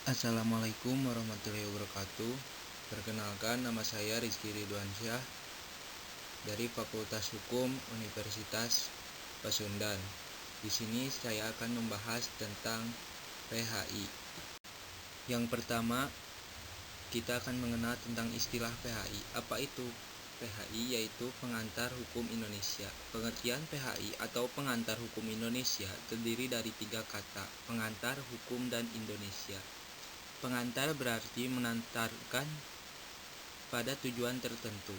Assalamualaikum warahmatullahi wabarakatuh. Perkenalkan, nama saya Rizky Ridwansyah dari Fakultas Hukum Universitas Pasundan. Di sini saya akan membahas tentang PHI. Yang pertama, kita akan mengenal tentang istilah PHI. Apa itu? PHI yaitu Pengantar Hukum Indonesia. Pengertian PHI atau Pengantar Hukum Indonesia terdiri dari 3 kata: pengantar, hukum, dan Indonesia. Pengantar berarti mengantarkan pada tujuan tertentu.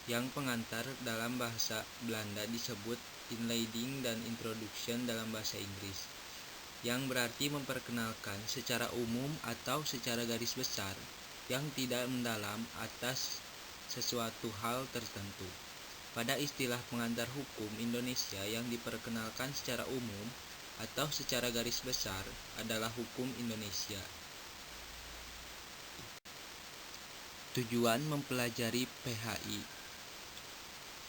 Yang pengantar dalam bahasa Belanda disebut inleiding dan introduction dalam bahasa Inggris, yang berarti memperkenalkan secara umum atau secara garis besar yang tidak mendalam atas sesuatu hal tertentu. Pada istilah pengantar hukum Indonesia, yang diperkenalkan secara umum atau secara garis besar adalah hukum Indonesia. Tujuan mempelajari PHI.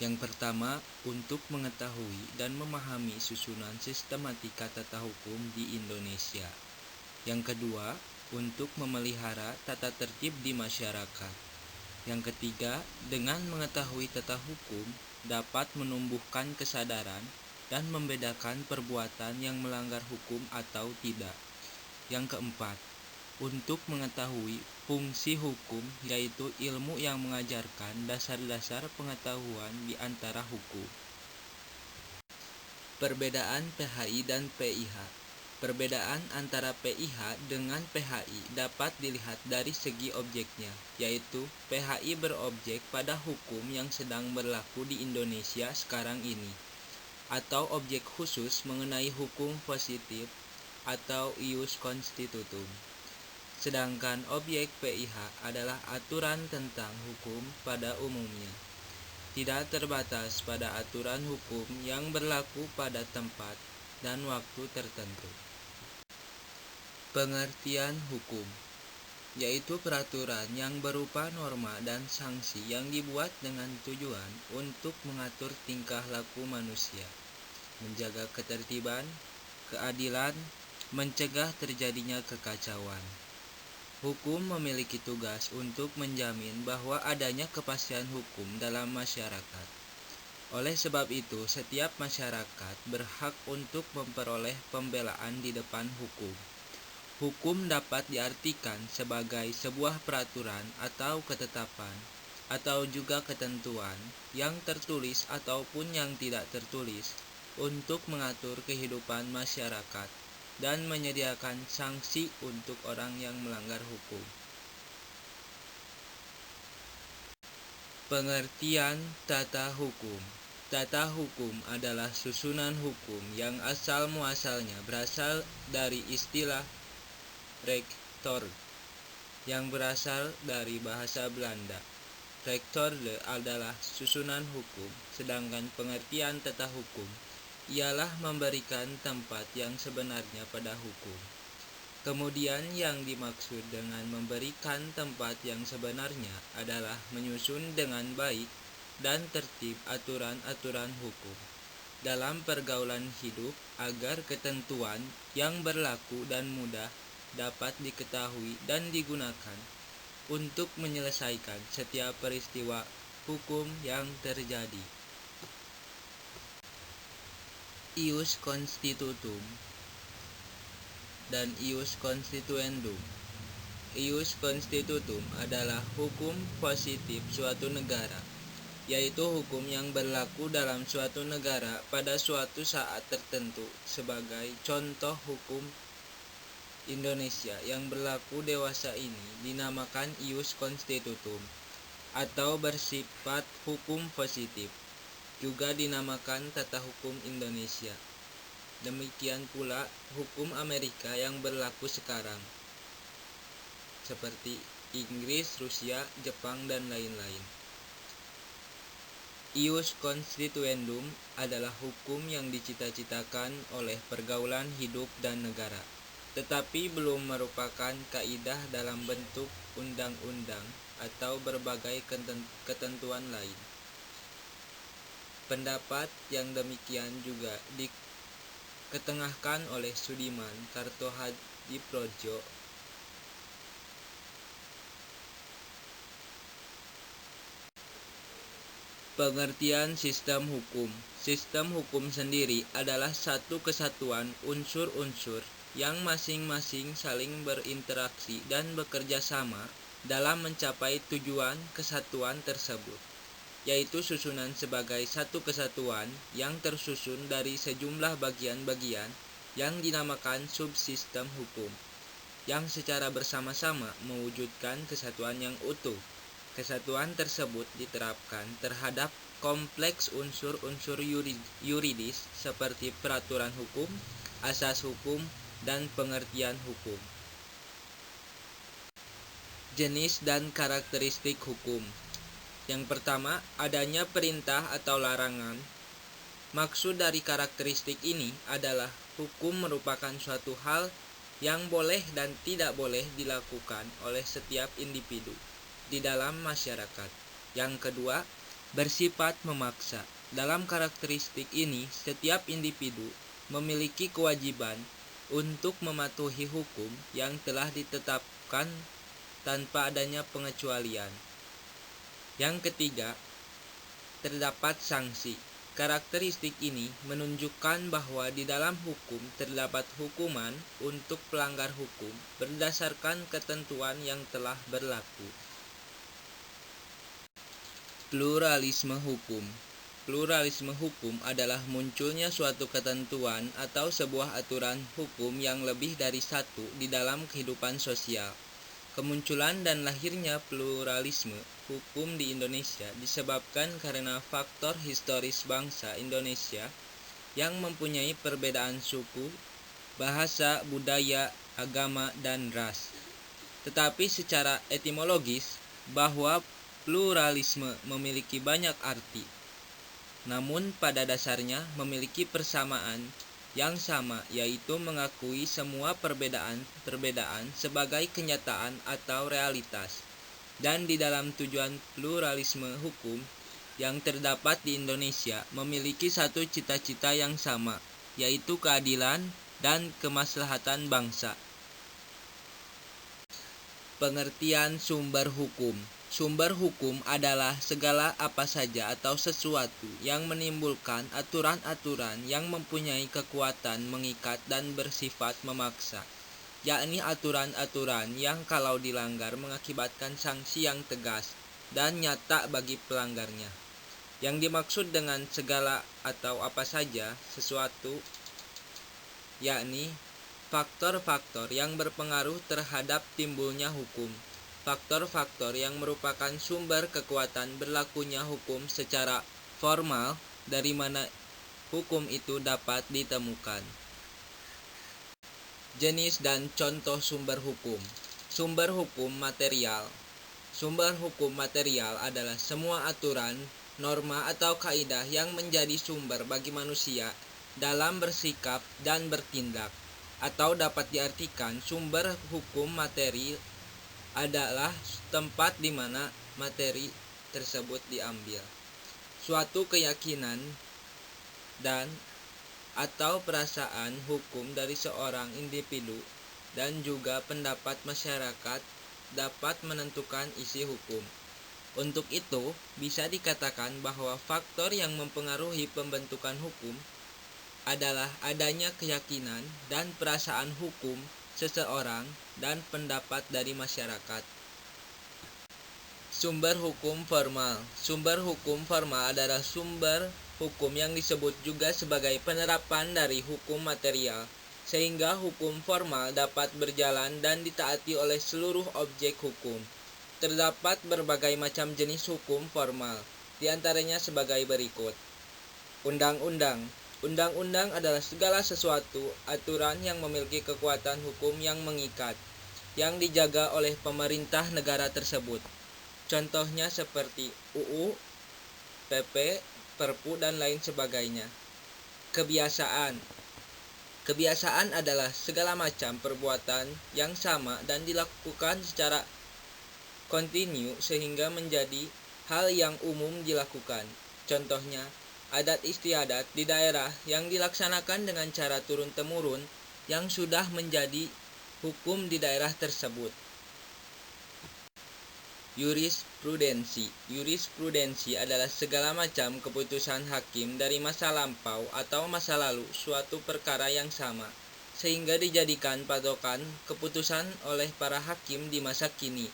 Yang pertama, untuk mengetahui dan memahami susunan sistematika tata hukum di Indonesia. Yang kedua, untuk memelihara tata tertib di masyarakat. Yang ketiga, dengan mengetahui tata hukum dapat menumbuhkan kesadaran dan membedakan perbuatan yang melanggar hukum atau tidak. Yang keempat, untuk mengetahui fungsi hukum, yaitu ilmu yang mengajarkan dasar-dasar pengetahuan di antara hukum. Perbedaan PHI dan PIH. Perbedaan antara PIH dengan PHI dapat dilihat dari segi objeknya, yaitu PHI berobjek pada hukum yang sedang berlaku di Indonesia sekarang ini, atau objek khusus mengenai hukum positif atau ius constitutum. Sedangkan objek PIH adalah aturan tentang hukum pada umumnya, tidak terbatas pada aturan hukum yang berlaku pada tempat dan waktu tertentu. Pengertian hukum, yaitu peraturan yang berupa norma dan sanksi yang dibuat dengan tujuan untuk mengatur tingkah laku manusia, menjaga ketertiban, keadilan, mencegah terjadinya kekacauan. Hukum memiliki tugas untuk menjamin bahwa adanya kepastian hukum dalam masyarakat. Oleh sebab itu, setiap masyarakat berhak untuk memperoleh pembelaan di depan hukum. Hukum dapat diartikan sebagai sebuah peraturan atau ketetapan, atau juga ketentuan yang tertulis ataupun yang tidak tertulis untuk mengatur kehidupan masyarakat dan menyediakan sanksi untuk orang yang melanggar hukum. Pengertian tata hukum. Tata hukum adalah susunan hukum yang asal-muasalnya berasal dari istilah rechtsorde, yang berasal dari bahasa Belanda. Rechtsorde adalah susunan hukum, sedangkan pengertian tata hukum ialah memberikan tempat yang sebenarnya pada hukum. Kemudian yang dimaksud dengan memberikan tempat yang sebenarnya adalah menyusun dengan baik dan tertib aturan-aturan hukum dalam pergaulan hidup agar ketentuan yang berlaku dan mudah dapat diketahui dan digunakan untuk menyelesaikan setiap peristiwa hukum yang terjadi. Ius constitutum dan ius constituendum. Ius constitutum adalah hukum positif suatu negara, yaitu hukum yang berlaku dalam suatu negara pada suatu saat tertentu. Sebagai contoh, hukum Indonesia yang berlaku dewasa ini dinamakan ius constitutum atau bersifat hukum positif, juga dinamakan tata hukum Indonesia. Demikian pula hukum Amerika yang berlaku sekarang, seperti Inggris, Rusia, Jepang, dan lain-lain. Ius constituendum adalah hukum yang dicita-citakan oleh pergaulan hidup dan negara, tetapi belum merupakan kaidah dalam bentuk undang-undang atau berbagai ketentuan lain. Pendapat yang demikian juga diketengahkan oleh Sudiman Kartodiprodjo Pengertian sistem hukum. Sistem hukum sendiri adalah satu kesatuan unsur-unsur yang masing-masing saling berinteraksi dan bekerja sama dalam mencapai tujuan kesatuan tersebut, yaitu susunan sebagai satu kesatuan yang tersusun dari sejumlah bagian-bagian yang dinamakan subsistem hukum, yang secara bersama-sama mewujudkan kesatuan yang utuh. Kesatuan tersebut diterapkan terhadap kompleks unsur-unsur yuridis seperti peraturan hukum, asas hukum, dan pengertian hukum. Jenis dan karakteristik hukum. Yang pertama, adanya perintah atau larangan. Maksud dari karakteristik ini adalah hukum merupakan suatu hal yang boleh dan tidak boleh dilakukan oleh setiap individu di dalam masyarakat. Yang kedua, bersifat memaksa. Dalam karakteristik ini, setiap individu memiliki kewajiban untuk mematuhi hukum yang telah ditetapkan tanpa adanya pengecualian. Yang ketiga, terdapat sanksi. Karakteristik ini menunjukkan bahwa di dalam hukum terdapat hukuman untuk pelanggar hukum berdasarkan ketentuan yang telah berlaku. Pluralisme hukum. Pluralisme hukum adalah munculnya suatu ketentuan atau sebuah aturan hukum yang lebih dari satu di dalam kehidupan sosial. Kemunculan dan lahirnya pluralisme hukum di Indonesia disebabkan karena faktor historis bangsa Indonesia yang mempunyai perbedaan suku, bahasa, budaya, agama, dan ras. Tetapi secara etimologis, bahwa pluralisme memiliki banyak arti, namun pada dasarnya memiliki persamaan yang sama, yaitu mengakui semua perbedaan sebagai kenyataan atau realitas. Dan di dalam tujuan pluralisme hukum yang terdapat di Indonesia memiliki satu cita-cita yang sama, yaitu keadilan dan kemaslahatan bangsa. Pengertian sumber hukum. Sumber hukum adalah segala apa saja atau sesuatu yang menimbulkan aturan-aturan yang mempunyai kekuatan mengikat dan bersifat memaksa, yakni aturan-aturan yang kalau dilanggar mengakibatkan sanksi yang tegas dan nyata bagi pelanggarnya. Yang dimaksud dengan segala atau apa saja sesuatu, yakni faktor-faktor yang berpengaruh terhadap timbulnya hukum. Faktor-faktor yang merupakan sumber kekuatan berlakunya hukum secara formal dari mana hukum itu dapat ditemukan. Jenis dan contoh sumber hukum. Sumber hukum material. Sumber hukum material adalah semua aturan, norma atau kaidah yang menjadi sumber bagi manusia dalam bersikap dan bertindak. Atau dapat diartikan sumber hukum materi adalah tempat di mana materi tersebut diambil. Suatu keyakinan dan atau perasaan hukum dari seorang individu dan juga pendapat masyarakat dapat menentukan isi hukum. Untuk itu, bisa dikatakan bahwa faktor yang mempengaruhi pembentukan hukum adalah adanya keyakinan dan perasaan hukum seseorang dan pendapat dari masyarakat. Sumber hukum formal. Sumber hukum formal adalah sumber hukum yang disebut juga sebagai penerapan dari hukum material, sehingga hukum formal dapat berjalan dan ditaati oleh seluruh objek hukum. Terdapat berbagai macam jenis hukum formal, di antaranya sebagai berikut. Undang-undang. Undang-undang adalah segala sesuatu aturan yang memiliki kekuatan hukum yang mengikat, yang dijaga oleh pemerintah negara tersebut. Contohnya seperti UU, PP, Perpu, dan lain sebagainya. Kebiasaan. Kebiasaan adalah segala macam perbuatan yang sama dan dilakukan secara kontinu sehingga menjadi hal yang umum dilakukan. Contohnya, adat istiadat di daerah yang dilaksanakan dengan cara turun-temurun yang sudah menjadi hukum di daerah tersebut. Yurisprudensi. Yurisprudensi adalah segala macam keputusan hakim dari masa lampau atau masa lalu suatu perkara yang sama, sehingga dijadikan patokan keputusan oleh para hakim di masa kini.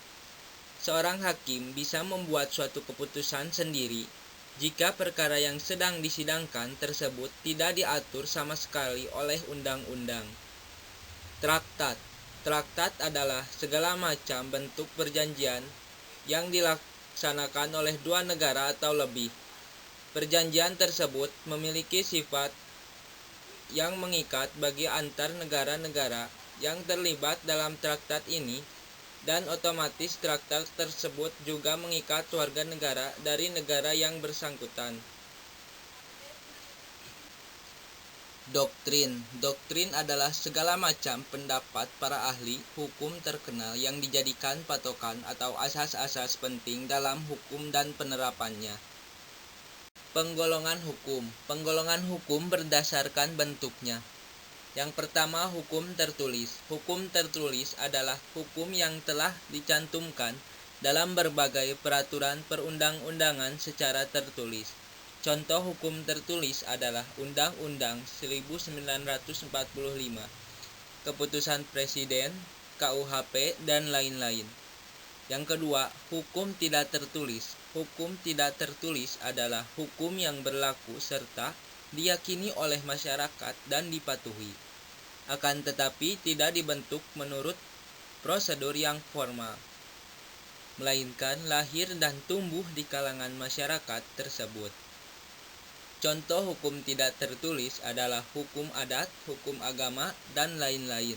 Seorang hakim bisa membuat suatu keputusan sendiri jika perkara yang sedang disidangkan tersebut tidak diatur sama sekali oleh undang-undang. Traktat. Traktat adalah segala macam bentuk perjanjian yang dilaksanakan oleh dua negara atau lebih. Perjanjian tersebut memiliki sifat yang mengikat bagi antar negara-negara yang terlibat dalam traktat ini, dan otomatis traktat tersebut juga mengikat warga negara dari negara yang bersangkutan. Doktrin. Doktrin adalah segala macam pendapat para ahli hukum terkenal yang dijadikan patokan atau asas-asas penting dalam hukum dan penerapannya. Penggolongan hukum. Penggolongan hukum berdasarkan bentuknya. Yang pertama, hukum tertulis. Hukum tertulis adalah hukum yang telah dicantumkan dalam berbagai peraturan perundang-undangan secara tertulis. Contoh hukum tertulis adalah Undang-Undang 1945, Keputusan Presiden, KUHP, dan lain-lain. Yang kedua, hukum tidak tertulis. Hukum tidak tertulis adalah hukum yang berlaku serta diyakini oleh masyarakat dan dipatuhi, akan tetapi tidak dibentuk menurut prosedur yang formal, melainkan lahir dan tumbuh di kalangan masyarakat tersebut. Contoh hukum tidak tertulis adalah hukum adat, hukum agama, dan lain-lain.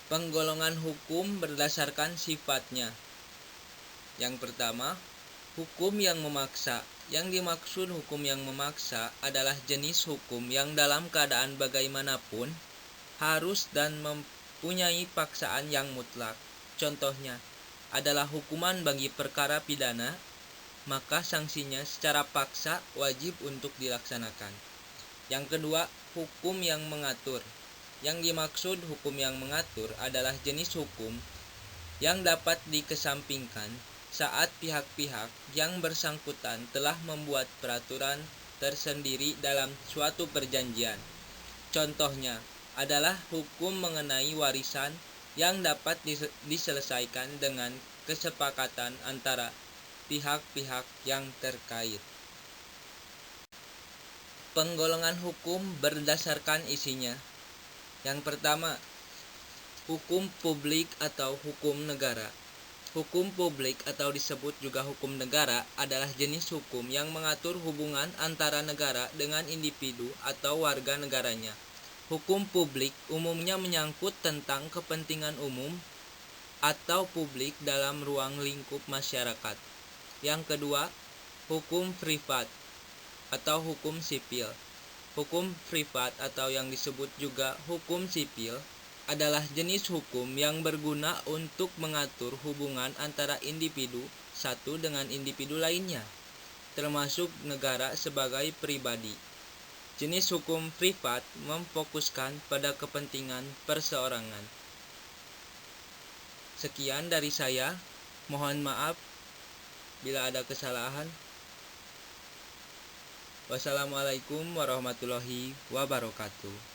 Penggolongan hukum berdasarkan sifatnya. Yang pertama, hukum yang memaksa. Yang dimaksud hukum yang memaksa adalah jenis hukum yang dalam keadaan bagaimanapun harus dan mempunyai paksaan yang mutlak. Contohnya adalah hukuman bagi perkara pidana, maka sanksinya secara paksa wajib untuk dilaksanakan. Yang kedua, hukum yang mengatur. Yang dimaksud hukum yang mengatur adalah jenis hukum yang dapat dikesampingkan saat pihak-pihak yang bersangkutan telah membuat peraturan tersendiri dalam suatu perjanjian. Contohnya adalah hukum mengenai warisan yang dapat diselesaikan dengan kesepakatan antara pihak-pihak yang terkait. Penggolongan hukum berdasarkan isinya. Yang pertama, hukum publik atau hukum negara. Hukum publik atau disebut juga hukum negara adalah jenis hukum yang mengatur hubungan antara negara dengan individu atau warga negaranya. Hukum publik umumnya menyangkut tentang kepentingan umum atau publik dalam ruang lingkup masyarakat. Yang kedua, hukum privat atau hukum sipil. Hukum privat atau yang disebut juga hukum sipil adalah jenis hukum yang berguna untuk mengatur hubungan antara individu satu dengan individu lainnya, termasuk negara sebagai pribadi. Jenis hukum privat memfokuskan pada kepentingan perseorangan. Sekian dari saya, mohon maaf bila ada kesalahan. Wassalamualaikum warahmatullahi wabarakatuh.